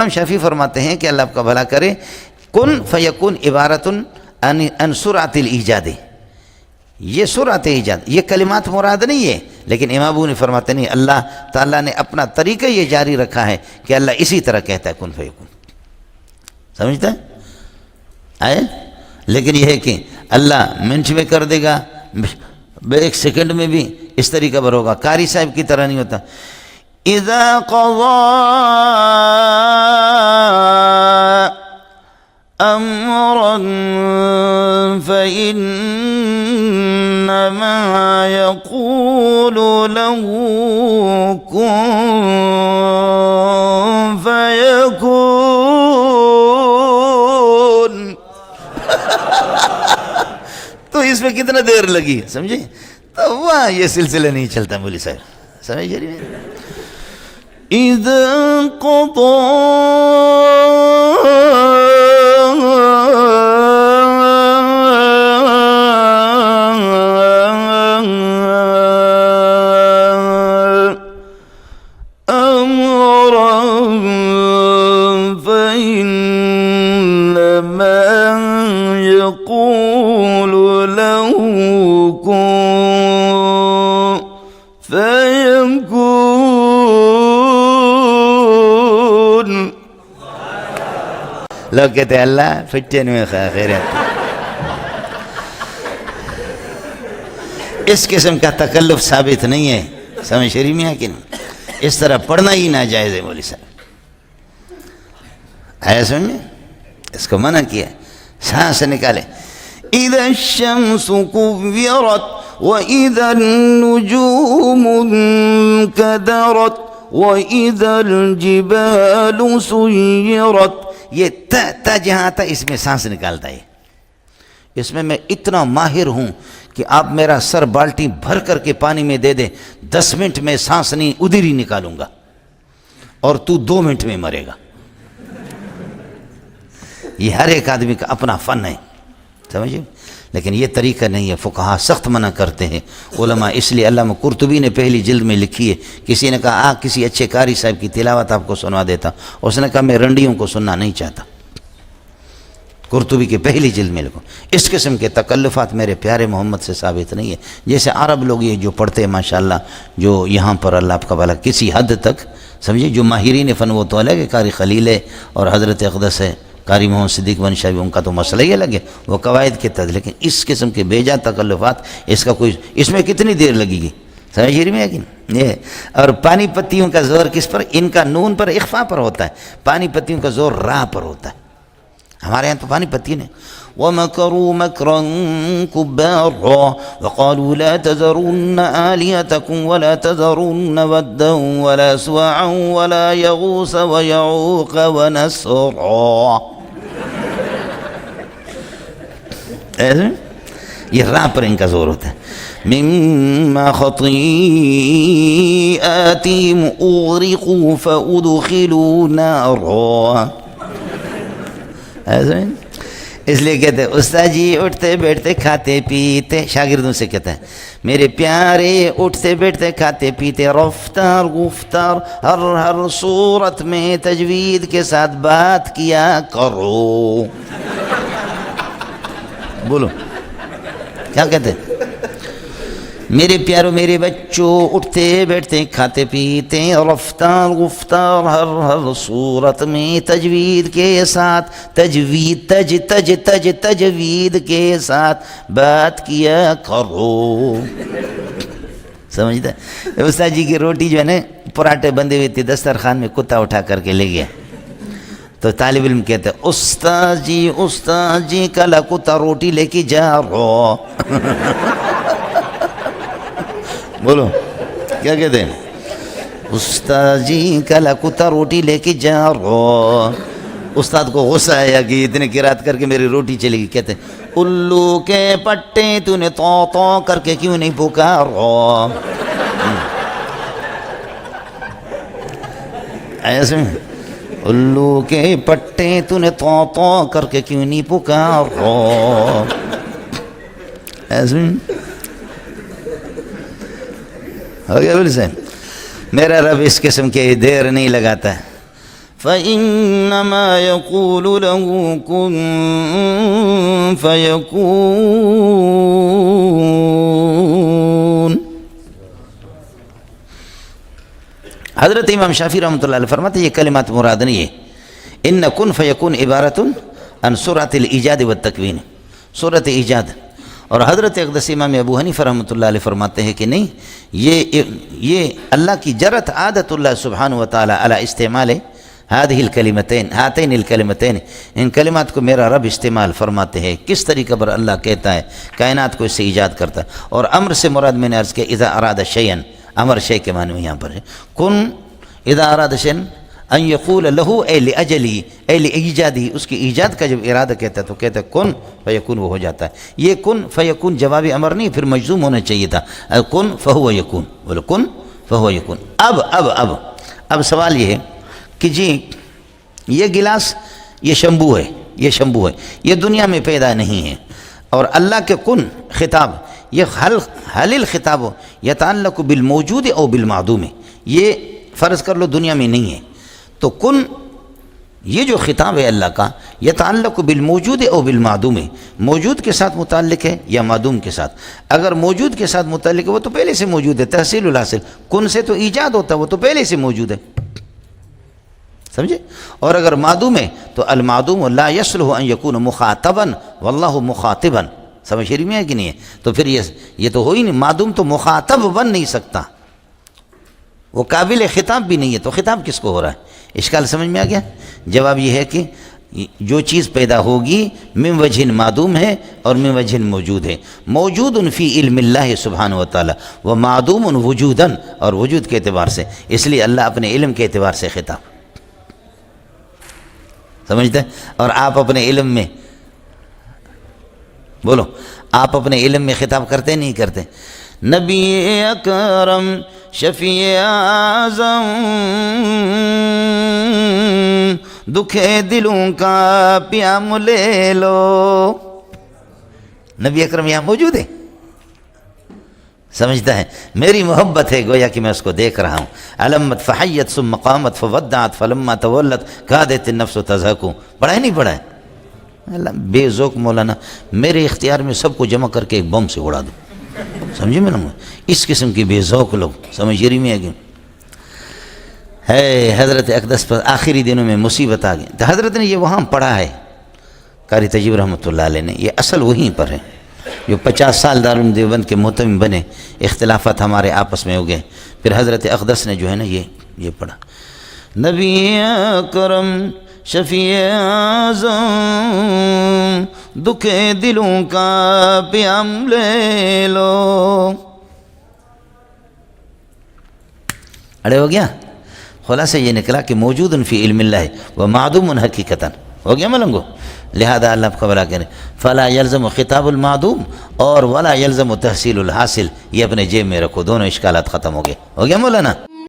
امام شافعی فرماتے ہیں کہ اللہ آپ کا بھلا کرے، کن فیکون عبارت عن سرعت الایجاد، یہ سرعت ایجاد، یہ کلمات مراد نہیں ہے، لیکن امام ابو نے فرماتے نہیں، اللہ تعالیٰ نے اپنا طریقہ یہ جاری رکھا ہے کہ اللہ اسی طرح کہتا ہے کن فیکون، سمجھتا ہے؟ لیکن یہ ہے کہ اللہ منٹ میں کر دے گا، ایک سیکنڈ میں بھی اس طریقہ پر ہوگا، قاری صاحب کی طرح نہیں ہوتا۔ اذا قضى امرا فانما يقول له كن فيكون۔ تو اس میں کتنا دیر لگی، سمجھے؟ تو وہاں یہ سلسلہ نہیں چلتا مولی صاحب، سمجھ رہی ہیں؟ اذا قضى امرا فانما يقول له كن فيكون۔ لوگ کہتے ہیں اللہ فٹن میں خیرت، اس قسم کا تکلف ثابت نہیں ہے، سمجھ شریف میں ہے کہ نہیں؟ اس طرح پڑھنا ہی ناجائز ہے مولی صاحب، آیا سمجھ میں؟ اس کو منع کیا، سانس نکالے۔ اذا الشمس كورت واذا النجوم انكدرت واذا الجبال سيرت، یہ تا جہاں تھا اس میں سانس نکالتا ہے، اس میں اتنا ماہر ہوں کہ آپ میرا سر بالٹی بھر کر کے پانی میں دے دے، 10 منٹ میں سانس نہیں ادھر ہی نکالوں گا، اور تو 2 منٹ میں مرے گا۔ یہ ہر ایک آدمی کا اپنا فن ہے، سمجھے؟ لیکن یہ طریقہ نہیں ہے، فقہا سخت منع کرتے ہیں، علماء، اس لیے علامہ قرطبی نے پہلی جلد میں لکھی ہے، کسی نے کہا کسی اچھے قاری صاحب کی تلاوت آپ کو سنوا دیتا، اس نے کہا میں رنڈیوں کو سننا نہیں چاہتا، قرطبی کے پہلی جلد میں لکھو۔ اس قسم کے تکلفات میرے پیارے محمد سے ثابت نہیں ہے، جیسے عرب لوگ یہ جو پڑھتے ہیں ماشاءاللہ، جو یہاں پر اللہ آپ کا بھلا کسی حد تک، سمجھے، جو ماہرین فن وہ تو الگ ہے، قاری خلیل ہے اور حضرت اقدس ہے، قاری محمد صدیق بن شاہی، ان کا تو مسئلہ ہی الگ ہے، وہ قواعد کے تحت، لیکن اس قسم کے بیجا تکلفات، اس کا کوئی، اس میں کتنی دیر لگے گی، سمجھ رہی میں ہے کہ نہیں؟ یہ اور پانی پتیوں کا زور کس پر؟ ان کا نون پر اخفا پر ہوتا ہے، پانی پتیوں کا زور راہ پر ہوتا ہے، ہمارے یہاں تو پانی پتی نے وَمَكَرُوا مَكْرًا كُبَّارًا وَقَالُوا لَا تَذَرُنَّ آلِهَتَكُمْ وَلَا تَذَرُنَّ وَدًّا وَلَا سُوَاعًا وَلَا يَغُوثَ وَيَعُوقَ وَنَسْرًا۔ یہ راہ پر ان کا زور ہوتا ہے۔ مِمَّا خَطِيئَاتِهِمْ أُغْرِقُوا فَأُدْخِلُوا نَارًا۔ اس لیے کہتے ہیں استاد جی اٹھتے بیٹھتے کھاتے پیتے، شاگردوں سے کہتا ہے میرے پیارے اٹھتے بیٹھتے کھاتے پیتے، رفتار گفتار ہر صورت میں تجوید کے ساتھ بات کیا کرو۔ بولو کیا کہتے ہیں؟ میرے پیاروں میرے بچوں اٹھتے بیٹھتے کھاتے پیتے، رفتار گفتار ہر صورت میں تجوید کے ساتھ، تجوید کے ساتھ بات کیا کرو۔ سمجھتا ہے؟ استاد جی کی روٹی جو ہے نا پراٹھے بندے ہوئے تھے، دسترخوان میں کتا اٹھا کر کے لے گیا، تو طالب علم کہتے ہیں استاد جی کلا کتا روٹی لے کے جا رہا۔ بولو کیا کہتے ہیں؟ استاد جی کلا کتا روٹی لے کے جا رہا۔ استاد کو غصہ آیا کہ اتنے قرات کر کے میری روٹی چلے گی، کہتے ہیں الو کے پٹے تو نے تو کر کے کیوں نہیں پکارا؟ ایسے الو کے پٹے تو نے تو کر کے کیوں نہیں پکارا؟ ایسے ہو گیا بولے صاحب، میرا رب اس قسم کے دیر نہیں لگاتا ہے، فإنما يقول له كن فيكون۔ حضرت امام شافعی رحمۃ اللہ علیہ فرماتے ہیں یہ کلمات مراد نہیں ہے۔ ان کن فیکون عبارت عن سورۃ الایجاد والتکوین، سورۃ ایجاد۔ اور حضرت اقدس امام ابو حنیفہ رحمۃ اللہ علیہ فرماتے ہیں کہ نہیں، یہ اللہ کی جرت عادت اللہ سبحانہ و تعالی علی استعمال هذه الکلمتین، ہاتین الکلمتین، ان کلمات کو میرا رب استعمال فرماتے ہیں۔ کس طریقے پر اللہ کہتا ہے کائنات کو اس سے ایجاد کرتا ہے۔ اور امر سے مراد میں نے عرض کیا اذا اراد شیئا، امر شے کے معنی میں یہاں پر ہے کن، اذا اراد شیئا ان یقول له اے لاجلی اے لایجادی، اس کی ایجاد کا جب ارادہ کہتا ہے تو کہتا ہے کن فیکون، وہ ہو جاتا ہے۔ یہ کن فیکون جوابی امر نہیں، پھر مجزوم ہونا چاہیے تھا کن فہو یکون، بولو کن فہو یکون۔ اب سوال یہ ہے کہ جی یہ گلاس، یہ شمبو ہے، یہ شمبو ہے، یہ دنیا میں پیدا نہیں ہے، اور اللہ کے کن خطاب، یہ حل الخطاب یتعلق بالموجود او بالمعدوم، یہ فرض کر لو دنیا میں نہیں ہے، تو کن یہ جو خطاب ہے اللہ کا یتعلق بالموجود او بالمعدوم، موجود کے ساتھ متعلق ہے یا معدوم کے ساتھ۔ اگر موجود کے ساتھ متعلق ہے وہ تو پہلے سے موجود ہے، تحصیل الحاصل، کن سے تو ایجاد ہوتا ہے، وہ تو پہلے سے موجود ہے، سمجھے؟ اور اگر معدوم ہے تو المعدوم لا یصلح ان یکون مخاطبا واللہ مخاطبا، سمجھ رہی میں ہے کہ نہیں ہے؟ تو پھر یہ تو ہو ہی نہیں، معدوم تو مخاطب بن نہیں سکتا، وہ قابل خطاب بھی نہیں ہے، تو خطاب کس کو ہو رہا ہے؟ اشکال سمجھ میں آ گیا؟ جواب یہ ہے کہ جو چیز پیدا ہوگی من وجہ معدوم ہے اور من وجہ موجود ہے، موجود فی علم اللہ سبحانہ و تعالی و معدوم وجودا، اور وجود کے اعتبار سے، اس لیے اللہ اپنے علم کے اعتبار سے خطاب، سمجھتے ہیں؟ اور آپ اپنے علم میں، بولو، آپ اپنے علم میں خطاب کرتے نہیں کرتے؟ نبی اکرم شفیع اعظم دکھے دلوں کا پیام لے لو، نبی اکرم یہاں موجود ہے، سمجھتا ہے؟ میری محبت ہے گویا کہ میں اس کو دیکھ رہا ہوں۔ علمت فحیت ثم قامت فودعت فلما تولت کادت النفس تضحک، پڑھا ہے نہیں پڑھا ہے؟ اللہ بے ذوق مولانا، میرے اختیار میں سب کو جمع کر کے ایک بم سے اڑا دو، سمجھے میں نا؟ اس قسم کی بے ذوق لوگ، سمجھ رہی میں ہے حضرت اقدس پر آخری دنوں میں مصیبت آ گئی، تو حضرت نے یہ وہاں پڑھا ہے، قاری تجیب رحمۃ اللہ علیہ نے، یہ اصل وہیں پر ہے، جو 50 سال دارالعلوم دیوبند کے محتمم بنے، اختلافات ہمارے آپس میں ہو گئے، پھر حضرت اقدس نے جو ہے نا یہ پڑھا، نبی اکرم شفیع اعظم دکھے دلوں کا پیام لے لو، اڑے ہو گیا؟ خلاصہ یہ نکلا کہ موجود فی علم اللہ و معدوم حقیقتاً، ہو گیا ملنگو؟ لہذا اللہ آپ خبرہ کریں فلا یلزم خطاب المعدوم اور ولا یلزم تحصیل الحاصل، یہ اپنے جیب میں رکھو، دونوں اشکالات ختم ہو گئے، ہو گیا مولانا؟